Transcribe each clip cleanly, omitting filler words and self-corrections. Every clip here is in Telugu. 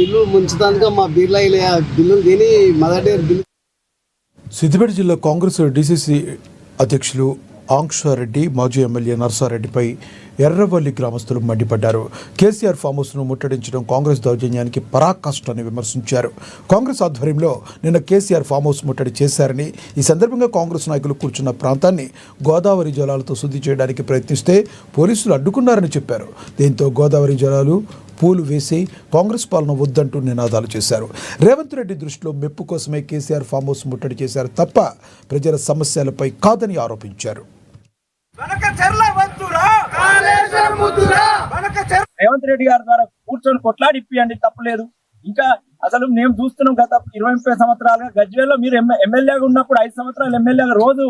బిల్లు ముంచుతానుగా మా బిల్లులు తిని మొదటి బిల్లు. సిద్దిపేట జిల్లా కాంగ్రెస్ డీసీసీ అధ్యక్షులు ఆంక్షారెడ్డి మాజీ ఎమ్మెల్యే నర్సారెడ్డిపై ఎర్రవల్లి గ్రామస్తులు మండిపడ్డారు. కేసీఆర్ ఫామ్ హౌస్ను ముట్టడించడం కాంగ్రెస్ దౌర్జన్యానికి పరాకాష్ఠని విమర్శించారు. కాంగ్రెస్ ఆధ్వర్యంలో నిన్న కేసీఆర్ ఫామ్ హౌస్ ముట్టడి చేశారని, ఈ సందర్భంగా కాంగ్రెస్ నాయకులు కూర్చున్న ప్రాంతాన్ని గోదావరి జలాలతో శుద్ధి చేయడానికి ప్రయత్నిస్తే పోలీసులు అడ్డుకున్నారని చెప్పారు. దీంతో గోదావరి జలాలు పూలు వేసి కాంగ్రెస్ పాలన వద్దంటూ నినాదాలు చేశారు. రేవంత్ రెడ్డి దృష్టిలో మెప్పు కోసమే కేసీఆర్ ఫామ్ హౌస్ ముట్టడి చేశారు తప్ప ప్రజల సమస్యలపై కాదని ఆరోపించారు. రేవంత్ రెడ్డి గారి ద్వారా కూర్చొని కొట్లాడిప్పియండి, తప్పలేదు. ఇంకా అసలు మేము చూస్తున్నాం గత 20-30 సంవత్సరాలుగా గజ్వేల్లో మీరు ఎమ్మెల్యేగా ఉన్నప్పుడు 5 సంవత్సరాలు ఎమ్మెల్యేగా రోజు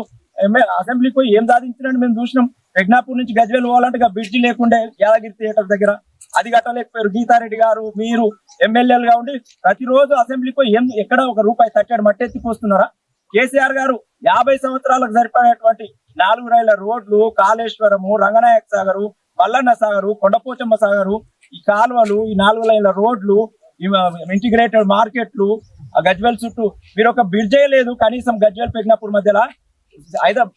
అసెంబ్లీకి పోయి ఏం సాధించినట్టు మేము చూసినాం. ప్రజ్ఞాపూర్ నుంచి గజ్వేల్ పోవాలంటే బ్రిడ్జి లేకుండే యాదగిరి థియేటర్ దగ్గర, అది కట్టలేకపోయారు. గీతారెడ్డి గారు మీరు ఎమ్మెల్యేలుగా ఉండి ప్రతిరోజు అసెంబ్లీకి పోయి ఎక్కడ ఒక రూపాయి తట్టాడు మట్టెత్తిపోస్తున్నారా? కేసీఆర్ గారు 50 సంవత్సరాలకు సరిపడేటువంటి 4 రైళ్ల రోడ్లు, కాళేశ్వరము, రంగనాయక సాగరు, మల్లన్న సాగరు, కొండపోచమ్మ సాగరు, ఈ కాలువలు, ఈ 4 లైన్ల రోడ్లు, ఇంటిగ్రేటెడ్ మార్కెట్లు, ఆ గజ్వేల్ చుట్టూ మీరు ఒక బ్రిడ్జ్ లేదు. కనీసం గజ్వేల్ పెగ్నాపూర్ మధ్యలో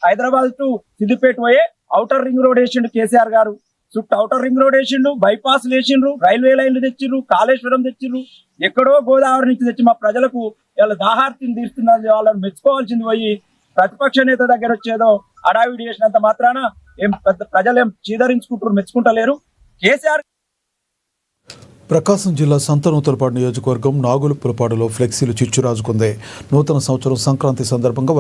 హైదరాబాద్ టు సిద్దిపేట పోయే ఔటర్ రింగ్ రోడ్ వేసిండు కేసీఆర్ గారు. చుట్టూ ఔటర్ రింగ్ రోడ్ వేసిండు, బైపాస్ వేసిండ్రు, రైల్వే లైన్లు తెచ్చిండ్రు, కాళేశ్వరం తెచ్చిండ్రు. ఎక్కడో గోదావరి నుంచి తెచ్చి మా ప్రజలకు వాళ్ళ దాహార్తిని తీరుతున్నది. వాళ్ళని మెచ్చుకోవాల్సింది పోయి ప్రతిపక్ష నేత దగ్గర వచ్చేదో అడావిడి చేసినంత మాత్రాన ప్రజలేం చీదరించుకుంటారు, మెచ్చుకుంటలేరు. కేసీఆర్ ప్రకాశం జిల్లా సంతనూతలపాడు నియోజకవర్గం నాగులుపులపాడులో ఫ్లెక్సీలు చిచ్చురాజుకుంది. నూతన సంవత్సరం సంక్రాంతి సందర్భంగా